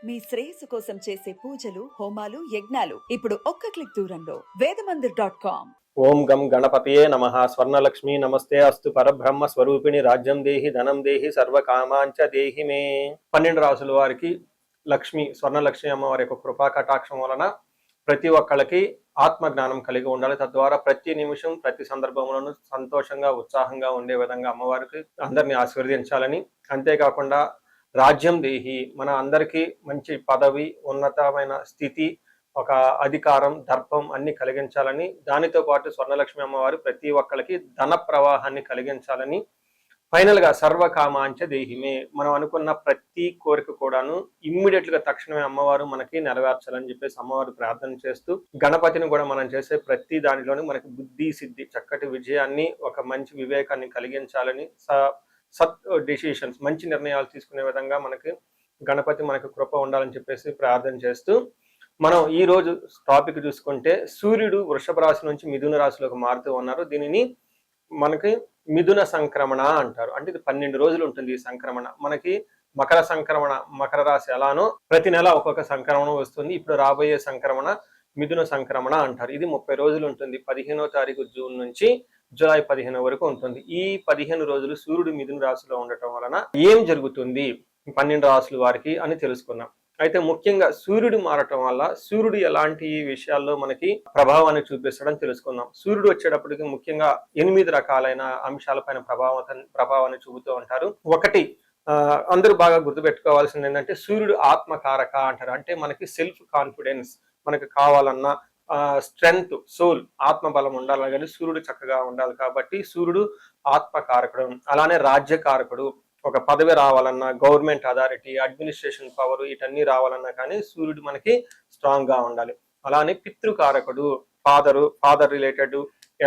మీ శ్రేయస్సు కోసం చేసే పూజలు, హోమాలు, యజ్ఞాలు ఇప్పుడు ఒక్క క్లిక్ దూరంలో వేదమందిర్.com. ఓం గం గణపతయే నమః. స్వర్ణలక్ష్మి నమస్తే అస్తు. పరబ్రహ్మ స్వరూపిణి రాజ్యం దేహి ధనం దేహి సర్వకామాంచ దేహి మే. 12 రాసుల వారికి లక్ష్మి స్వర్ణలక్ష్మి అమ్మవారి యొక్క కృపా కటాక్షం వలన ప్రతి ఒక్కళ్ళకి ఆత్మ జ్ఞానం కలిగి ఉండాలి. తద్వారా ప్రతి నిమిషం ప్రతి సందర్భంలోనూ సంతోషంగా ఉత్సాహంగా ఉండే విధంగా అమ్మవారికి అందరినీ ఆశీర్వదించాలని, అంతేకాకుండా రాజ్యం దేహి మన అందరికీ మంచి పదవి, ఉన్నతమైన స్థితి, ఒక అధికారం, దర్పం అన్ని కలిగించాలని, దానితో పాటు స్వర్ణలక్ష్మి అమ్మవారు ప్రతి ఒక్కరికి ధన ప్రవాహాన్ని కలిగించాలని, ఫైనల్ గా సర్వకామాంచ దేహిమే మనం అనుకున్న ప్రతి కోరిక కూడాను ఇమ్మీడియట్ గా తక్షణమే అమ్మవారు మనకి నెరవేర్చాలని చెప్పేసి అమ్మవారు ప్రార్థన చేస్తూ, గణపతిని కూడా మనం చేసే ప్రతి దానిలోనూ మనకి బుద్ధి సిద్ధి, చక్కటి విజయాన్ని, ఒక మంచి వివేకాన్ని కలిగించాలని, సత్ డెసిషన్స్ మంచి నిర్ణయాలు తీసుకునే విధంగా మనకి గణపతి మనకు కృప ఉండాలని చెప్పేసి ప్రార్థన చేస్తూ, మనం ఈ రోజు టాపిక్ చూసుకుంటే సూర్యుడు వృషభ రాశి నుంచి మిథున రాశిలోకి మారుతూ ఉన్నారు. దీనిని మనకి మిథున సంక్రమణ అంటారు. అంటే ఇది 12 రోజులు ఉంటుంది ఈ సంక్రమణ. మనకి మకర సంక్రమణ, మకర రాశి ఎలానో ప్రతి నెల ఒక్కొక్క సంక్రమణ వస్తుంది. ఇప్పుడు రాబోయే సంక్రమణ మిథున సంక్రమణ అంటారు. ఇది 30 రోజులు ఉంటుంది. 15వ తారీఖు జూన్ నుంచి జూలై 15 వరకు ఉంటుంది. ఈ 15 రోజులు సూర్యుడు మిథున రాశిలో ఉండటం వలన ఏం జరుగుతుంది 12 రాశుల వారికి అని తెలుసుకున్నాం. అయితే ముఖ్యంగా సూర్యుడు మారటం వల్ల సూర్యుడు ఎలాంటి విషయాల్లో మనకి ప్రభావాన్ని చూపిస్తాడని తెలుసుకుందాం. సూర్యుడు వచ్చేటప్పటికి ముఖ్యంగా 8 రకాలైన అంశాలపైన ప్రభావాన్ని చూపుతూ ఉంటారు. ఒకటి, అందరూ బాగా గుర్తుపెట్టుకోవాల్సింది ఏంటంటే సూర్యుడు ఆత్మకారక అంటారు. అంటే మనకి సెల్ఫ్ కాన్ఫిడెన్స్, మనకి కావాలన్నా స్ట్రెంగ్త్, సోల్, ఆత్మబలం ఉండాలి కానీ సూర్యుడు చక్కగా ఉండాలి. కాబట్టి సూర్యుడు ఆత్మకారకుడు. అలానే రాజ్యకారకుడు, ఒక పదవి రావాలన్నా, గవర్నమెంట్ అథారిటీ, అడ్మినిస్ట్రేషన్ పవర్, వీటన్నీ రావాలన్నా కానీ సూర్యుడు మనకి స్ట్రాంగ్ గా ఉండాలి. అలానే పితృకారకుడు, father related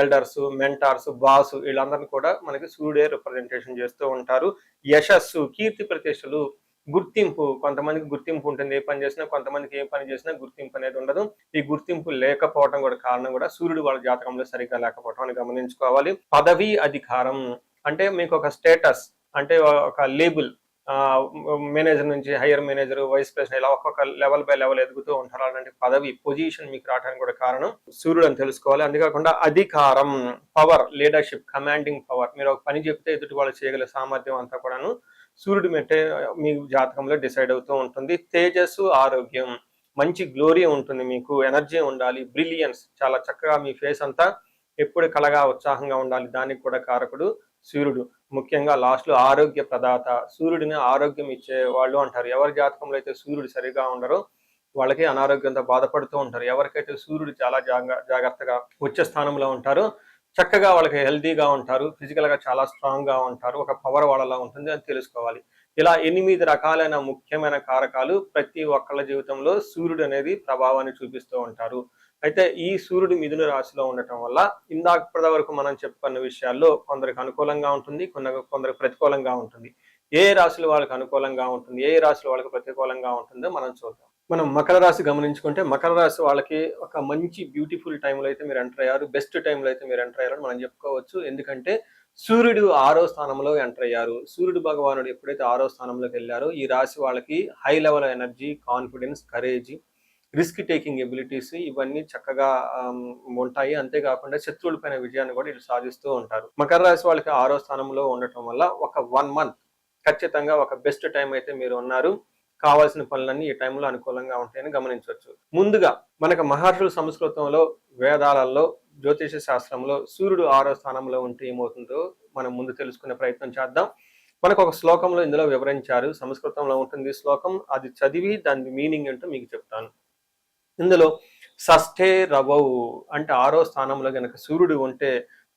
elders, mentors, boss, వీళ్ళందరినీ కూడా మనకి సూర్యుడే రిప్రజెంటేషన్ చేస్తూ ఉంటారు. యశస్సు, కీర్తి ప్రతిష్టలు, గుర్తింపు, కొంతమందికి గుర్తింపు ఉంటుంది ఏ పని చేసినా, కొంతమందికి ఏ పని చేసినా గుర్తింపు అనేది ఉండదు. ఈ గుర్తింపు లేకపోవడం కూడా కారణం కూడా సూర్యుడు వాళ్ళ జాతకంలో సరిగ్గా లేకపోవడం అని గమనించుకోవాలి. పదవి, అధికారం అంటే మీకు ఒక స్టేటస్, అంటే ఒక లేబుల్, మేనేజర్ నుంచి హైయర్ మేనేజర్, వైస్ ప్రెసిడెంట్, ఇలా ఒక్కొక్క లెవెల్ బై లెవెల్ ఎదుగుతూ ఉంటారు. అలాంటి పదవి, పొజిషన్ మీకు రావడానికి కూడా కారణం సూర్యుడు అని తెలుసుకోవాలి. అంతేకాకుండా అధికారం, పవర్, లీడర్షిప్, కమాండింగ్ పవర్, మీరు ఒక పని చెప్తే ఎదుటి వాళ్ళు చేయగల సామర్థ్యం అంతా కూడాను సూర్యుడు మెట్టే మీ జాతకంలో డిసైడ్ అవుతూ ఉంటుంది. తేజస్సు, ఆరోగ్యం, మంచి గ్లోరీ ఉంటుంది, మీకు ఎనర్జీ ఉండాలి, బ్రిలియన్స్, చాలా చక్కగా మీ ఫేస్ అంతా ఎప్పుడు కలగా ఉత్సాహంగా ఉండాలి, దానికి కూడా కారకుడు సూర్యుడు. ముఖ్యంగా లాస్ట్ లో ఆరోగ్య ప్రదాత, సూర్యుడిని ఆరోగ్యం ఇచ్చే వాళ్ళు అంటారు. ఎవరి జాతకంలో అయితే సూర్యుడు సరిగా ఉండరో వాళ్ళకి అనారోగ్యంతో బాధపడుతూ ఉంటారు. ఎవరికైతే సూర్యుడు చాలా జాగ్రత్తగా ఉచ్చ స్థానంలో ఉంటారో చక్కగా వాళ్ళకి హెల్తీగా ఉంటారు, ఫిజికల్ గా చాలా స్ట్రాంగ్ గా ఉంటారు, ఒక పవర్ వాళ్ళలా ఉంటుంది అని తెలుసుకోవాలి. ఇలా 8 రకాలైన ముఖ్యమైన కారకాలు ప్రతి ఒక్కళ్ళ జీవితంలో సూర్యుడు అనేది ప్రభావాన్ని చూపిస్తూ ఉంటారు. అయితే ఈ సూర్యుడు మిథున రాశిలో ఉండటం వల్ల ఇందాక వరకు మనం చెప్పుకున్న విషయాల్లో కొందరికి అనుకూలంగా ఉంటుంది, కొందరికి ప్రతికూలంగా ఉంటుంది. ఏ రాశుల వాళ్ళకి అనుకూలంగా ఉంటుంది, ఏ రాశుల వాళ్ళకి ప్రతికూలంగా ఉంటుందో మనం చూద్దాం. మనం మకర రాశి గమనించుకుంటే మకర రాశి వాళ్ళకి ఒక మంచి బ్యూటిఫుల్ టైంలో అయితే మీరు ఎంటర్ అయ్యారు, బెస్ట్ టైంలో అయితే మీరు ఎంటర్ అయ్యారని మనం చెప్పుకోవచ్చు. ఎందుకంటే సూర్యుడు 6వ స్థానంలో ఎంటర్ అయ్యారు. సూర్యుడు భగవానుడు ఎప్పుడైతే 6వ స్థానంలోకి వెళ్ళారో ఈ రాశి వాళ్ళకి high level energy, confidence, courage, risk taking abilities ఇవన్నీ చక్కగా ఉంటాయి. అంతేకాకుండా శత్రువుల పైన విజయాన్ని కూడా వీళ్ళు సాధిస్తూ ఉంటారు. మకర రాశి వాళ్ళకి 6వ స్థానంలో ఉండటం వల్ల ఒక 1 month ఖచ్చితంగా ఒక బెస్ట్ టైం అయితే మీరు ఉన్నారు. కావాల్సిన పనులన్నీ ఈ టైంలో అనుకూలంగా ఉంటాయని గమనించవచ్చు. ముందుగా మనకు మహర్షుల సంస్కృతంలో, వేదాలలో, జ్యోతిష శాస్త్రంలో సూర్యుడు 6వ స్థానంలో ఉంటే ఏమవుతుందో మనం ముందు తెలుసుకునే ప్రయత్నం చేద్దాం. మనకు ఒక శ్లోకంలో ఇందులో వివరించారు, సంస్కృతంలో ఉంటుంది శ్లోకం, అది చదివి దాని మీనింగ్ ఏంటో మీకు చెప్తాను. ఇందులో షష్ఠే రవౌ అంటే 6వ స్థానంలో గనక సూర్యుడు ఉంటే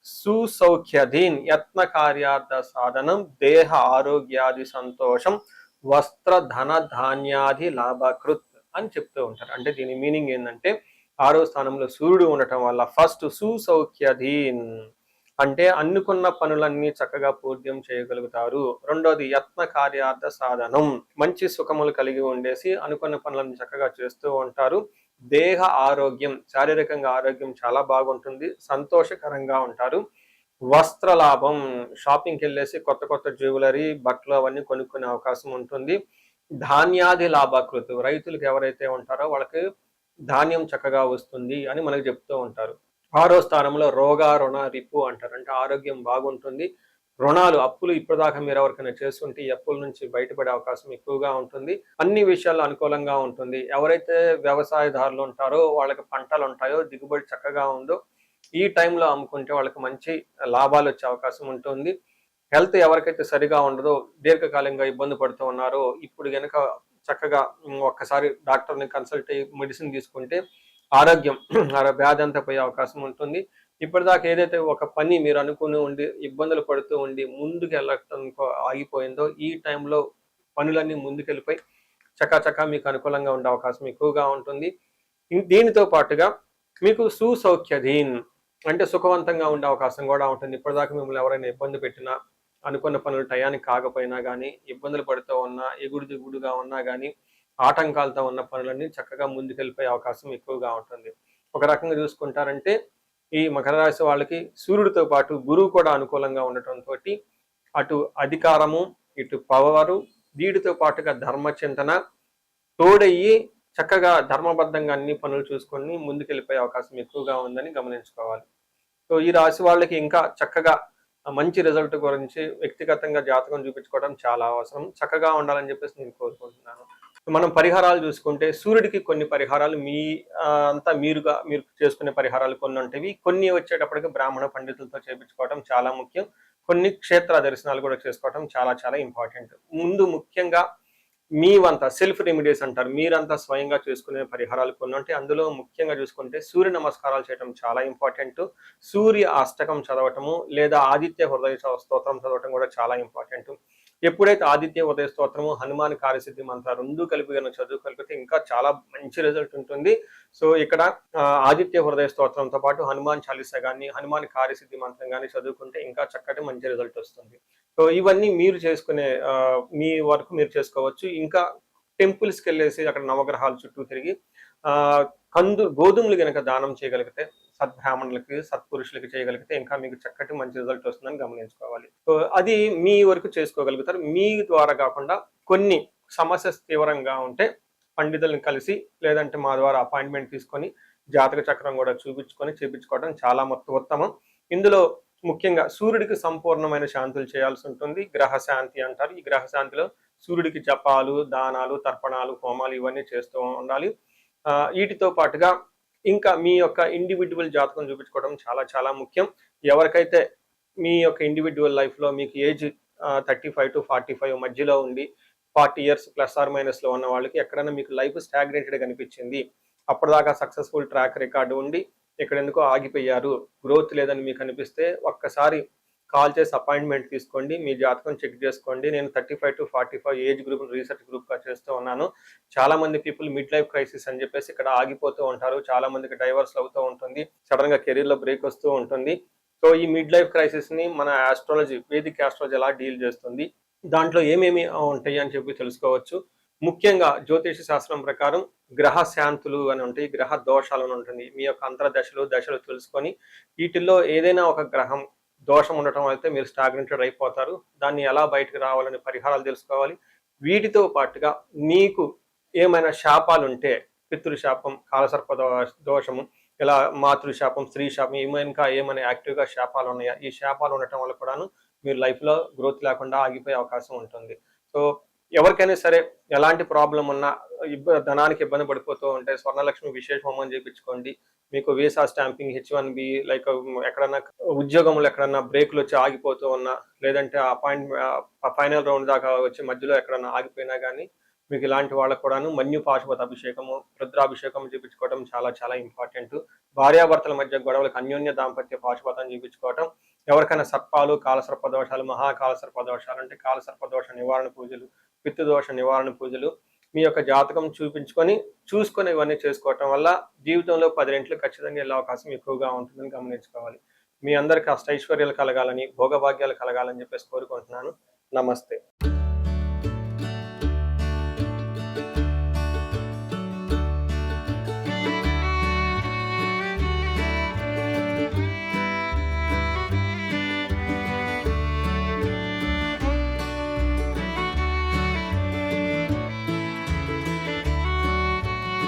సుసౌఖ్యధీన్ యత్న కార్యార్థ సాధనం, దేహ ఆరోగ్యాది సంతోషం, వస్త్ర ధన ధాన్యాది లాభకృత్ అని చెప్తూ ఉంటారు. అంటే దీని మీనింగ్ ఏంటంటే 6వ స్థానంలో సూర్యుడు ఉండటం వల్ల ఫస్ట్ సుసౌఖ్యధీన్ అంటే అనుకున్న పనులన్నీ చక్కగా పూర్త్యం చేయగలుగుతారు. రెండోది యత్న కార్యార్థ సాధనం, మంచి సుఖములు కలిగి ఉండేసి అనుకున్న పనులను చక్కగా చేస్తూ ఉంటారు. దేహ ఆరోగ్యం, శారీరకంగా ఆరోగ్యం చాలా బాగుంటుంది, సంతోషకరంగా ఉంటారు. వస్త్ర లాభం, షాపింగ్కి వెళ్ళేసి కొత్త కొత్త జ్యువెలరీ, బట్టలు అవన్నీ కొనుక్కునే అవకాశం ఉంటుంది. ధాన్యాది లాభాకృతు, రైతులకు ఎవరైతే ఉంటారో వాళ్ళకి ధాన్యం చక్కగా వస్తుంది అని మనకు చెప్తూ ఉంటారు. 6వ స్థానంలో రోగ రుణ రిపు అంటారు, అంటే ఆరోగ్యం బాగుంటుంది. రుణాలు, అప్పులు ఇప్పటిదాకా మీరు ఎవరికైనా చేస్తుంటే ఈ అప్పుల నుంచి బయటపడే అవకాశం ఎక్కువగా ఉంటుంది. అన్ని విషయాల్లో అనుకూలంగా ఉంటుంది. ఎవరైతే వ్యవసాయదారులు ఉంటారో వాళ్ళకి పంటలు ఉంటాయో దిగుబడి చక్కగా ఉందో ఈ టైంలో అమ్ముకుంటే వాళ్ళకి మంచి లాభాలు వచ్చే అవకాశం ఉంటుంది. హెల్త్ ఎవరికైతే సరిగా ఉండదో, దీర్ఘకాలంగా ఇబ్బంది పడుతూ ఉన్నారో ఇప్పుడు గనక చక్కగా ఒక్కసారి డాక్టర్ని కన్సల్ట్ అయ్యి మెడిసిన్ తీసుకుంటే ఆరోగ్యం వ్యాధి అంతా పోయే అవకాశం ఉంటుంది. ఇప్పటిదాకా ఏదైతే ఒక పని మీరు అనుకుని ఉండి ఇబ్బందులు పడుతూ ఉండి ముందుకు వెళ్ళటం ఆగిపోయిందో ఈ టైంలో పనులన్నీ ముందుకెళ్ళిపోయి చకాచకా మీకు అనుకూలంగా ఉండే అవకాశం ఎక్కువగా ఉంటుంది. దీనితో పాటుగా మీకు సుసౌఖ్యధీన్ అంటే సుఖవంతంగా ఉండే అవకాశం కూడా ఉంటుంది. ఇప్పటిదాకా మిమ్మల్ని ఎవరైనా ఇబ్బంది పెట్టినా, అనుకున్న పనులు టయానికి కాకపోయినా కానీ, ఇబ్బందులు పడుతూ ఉన్నా, ఎగుడు దిగుడుగా ఉన్నా కానీ, ఆటంకాలతో ఉన్న పనులన్నీ చక్కగా ముందుకెళ్ళిపోయే అవకాశం ఎక్కువగా ఉంటుంది. ఒక రకంగా చూసుకుంటారంటే ఈ మకర రాశి వాళ్ళకి సూర్యుడితో పాటు గురువు కూడా అనుకూలంగా ఉండటంతో అటు అధికారము, ఇటు పవరు, వీటితో పాటుగా ధర్మచింతన తోడయ్యి చక్కగా ధర్మబద్ధంగా అన్ని పనులు చూసుకొని ముందుకెళ్ళిపోయే అవకాశం ఎక్కువగా ఉందని గమనించుకోవాలి. సో ఈ రాశి వాళ్ళకి ఇంకా చక్కగా మంచి రిజల్ట్ గురించి వ్యక్తిగతంగా జాతకం చూపించుకోవడం చాలా అవసరం. చక్కగా ఉండాలని చెప్పేసి నేను కోరుకుంటున్నాను. మనం పరిహారాలు చూసుకుంటే సూర్యుడికి కొన్ని పరిహారాలు మీరు చేసుకునే పరిహారాలు కొన్ని ఉంటాయి. కొన్ని వచ్చేటప్పటికి బ్రాహ్మణ పండితులతో చేయించుకోవడం చాలా ముఖ్యం. కొన్ని క్షేత్ర దర్శనాలు కూడా చేసుకోవడం చాలా చాలా ఇంపార్టెంట్. ముందు ముఖ్యంగా మీవంతా సెల్ఫ్ రెమెడీస్ అంటారు, మీరంతా స్వయంగా చేసుకునే పరిహారాలు కొన్ని ఉంటాయి. అందులో ముఖ్యంగా చూసుకుంటే సూర్య నమస్కారాలు చేయడం చాలా ఇంపార్టెంట్. సూర్య అష్టకం చదవటము లేదా ఆదిత్య హృదయ స్తోత్రం చదవటం కూడా చాలా ఇంపార్టెంట్. ఎప్పుడైతే ఆదిత్య ఉదయ స్తోత్రము, హనుమాన్ కార్యసిద్ధి మంత్ర రెండు కలిపి కనుక చదువుకలిపితే ఇంకా చాలా మంచి రిజల్ట్ ఉంటుంది. సో ఇక్కడ ఆదిత్య హృదయ స్తోత్రంతో పాటు హనుమాన్ చాలీసా కానీ, హనుమాన్ కార్యసిద్ధి మంత్రం కానీ చదువుకుంటే ఇంకా చక్కటి మంచి రిజల్ట్ వస్తుంది. సో ఇవన్నీ మీరు చేసుకునే మీ వరకు మీరు చేసుకోవచ్చు. ఇంకా టెంపుల్స్కి వెళ్ళేసి అక్కడ నవగ్రహాల చుట్టూ తిరిగి గోధుమలు కనుక దానం చేయగలిగితే, సద్బ్రాహ్మణులకి సత్పురుషులకి చేయగలిగితే ఇంకా మీకు చక్కటి మంచి రిజల్ట్ వస్తుందని గమనించుకోవాలి. సో అది మీ వరకు చేసుకోగలుగుతారు. మీ ద్వారా కాకుండా కొన్ని సమస్య తీవ్రంగా ఉంటే పండితులను కలిసి లేదంటే మా ద్వారా అపాయింట్మెంట్ తీసుకొని జాతక చక్రం కూడా చూపించుకొని చేపించుకోవడం చాలా ఉత్తమం. ఇందులో ముఖ్యంగా సూర్యుడికి సంపూర్ణమైన శాంతులు చేయాల్సి ఉంటుంది. గ్రహ శాంతి అంటారు. ఈ గ్రహ శాంతిలో సూర్యుడికి జపాలు, దానాలు, తర్పణాలు, హోమాలు ఇవన్నీ చేస్తూ ఉండాలి. వీటితో పాటుగా ఇంకా మీ యొక్క ఇండివిజువల్ జాతకం చూపించుకోవడం చాలా చాలా ముఖ్యం. ఎవరికైతే మీ యొక్క ఇండివిజువల్ లైఫ్లో మీకు ఏజ్ 35 to 45 మధ్యలో ఉండి 40 years +or- ఉన్న వాళ్ళకి ఎక్కడైనా మీకు లైఫ్ స్టాగ్నేటెడ్ కనిపించింది, అప్పటిదాకా సక్సెస్ఫుల్ ట్రాక్ రికార్డు ఉండి ఇక్కడ ఎందుకో ఆగిపోయారు, గ్రోత్ లేదని మీకు అనిపిస్తే ఒక్కసారి కాల్ చేసి అపాయింట్మెంట్ తీసుకోండి, మీ జాతకం చెక్ చేసుకోండి. నేను 35 to 45 ఏజ్ గ్రూప్ రీసెర్చ్ గ్రూప్గా చేస్తూ ఉన్నాను. చాలా మంది పీపుల్ మిడ్ లైఫ్ క్రైసిస్ అని చెప్పేసి ఇక్కడ ఆగిపోతూ ఉంటారు. చాలా మందికి డైవర్స్ అవుతూ ఉంటుంది, సడన్ గా కెరీర్లో బ్రేక్ వస్తూ ఉంటుంది. సో ఈ మిడ్ లైఫ్ క్రైసిస్ ని మన ఆస్ట్రాలజీ, వేదిక్ ఆస్ట్రాలజీ ఎలా డీల్ చేస్తుంది, దాంట్లో ఏమేమి ఉంటాయి అని చెప్పి తెలుసుకోవచ్చు. ముఖ్యంగా జ్యోతిష శాస్త్రం ప్రకారం గ్రహ శాంతులు అని ఉంటాయి, గ్రహ దోషాలు అని ఉంటుంది. మీ యొక్క దశలు తెలుసుకొని వీటిల్లో ఏదైనా ఒక గ్రహం దోషం ఉండటం అయితే మీరు స్టాగ్నేటెడ్ అయిపోతారు. దాన్ని ఎలా బయటకు రావాలని పరిహారాలు తెలుసుకోవాలి. వీటితో పాటుగా మీకు ఏమైనా శాపాలు ఉంటే, పితృశాపం, కాలసర్ప దోషము, ఇలా మాతృశాపం, స్త్రీ శాపం, ఇంకా ఏమైనా యాక్టివ్గా శాపాలు ఉన్నాయా, ఈ శాపాలు ఉండటం వల్ల కూడాను మీరు లైఫ్లో గ్రోత్ లేకుండా ఆగిపోయే అవకాశం ఉంటుంది. సో ఎవరికైనా సరే ఎలాంటి ప్రాబ్లం ఉన్నా, ధనానికి ఇబ్బంది పడిపోతూ ఉంటే స్వర్ణలక్ష్మి విశేష హోమం చేయించుకోండి. మీకు వీసా స్టాంపింగ్, H1B, లైక్ ఎక్కడన్నా ఉద్యోగంలో ఎక్కడన్నా బ్రేకులు వచ్చి ఆగిపోతూ ఉన్నా, లేదంటే ఫైనల్ రౌండ్ దాకా వచ్చి మధ్యలో ఎక్కడన్నా ఆగిపోయినా కానీ మీకు ఇలాంటి వాళ్ళకు కూడాను మన్యు పాశుపత అభిషేకము, రుద్రాభిషేకం చేయించుకోవడం చాలా చాలా ఇంపార్టెంట్. భార్యాభర్తల మధ్య గొడవలకు అన్యోన్య దాంపత్య పాశుపతం చేయించుకోవటం. ఎవరికైనా సర్పాలు, కాలసర్ప దోషాలు, మహాకాలసర్ప దోషాలు అంటే కాలసర్ప దోష నివారణ పూజలు, పితృదోష నివారణ పూజలు మీ యొక్క జాతకం చూసుకొని ఇవన్నీ చేసుకోవటం వల్ల జీవితంలో 10 రెట్లు ఖచ్చితంగా వెళ్ళే అవకాశం ఎక్కువగా ఉంటుందని గమనించుకోవాలి. మీ అందరికీ అష్టైశ్వర్యాలు కలగాలని, భోగభాగ్యాలు కలగాలని చెప్పేసి కోరుకుంటున్నాను. నమస్తే.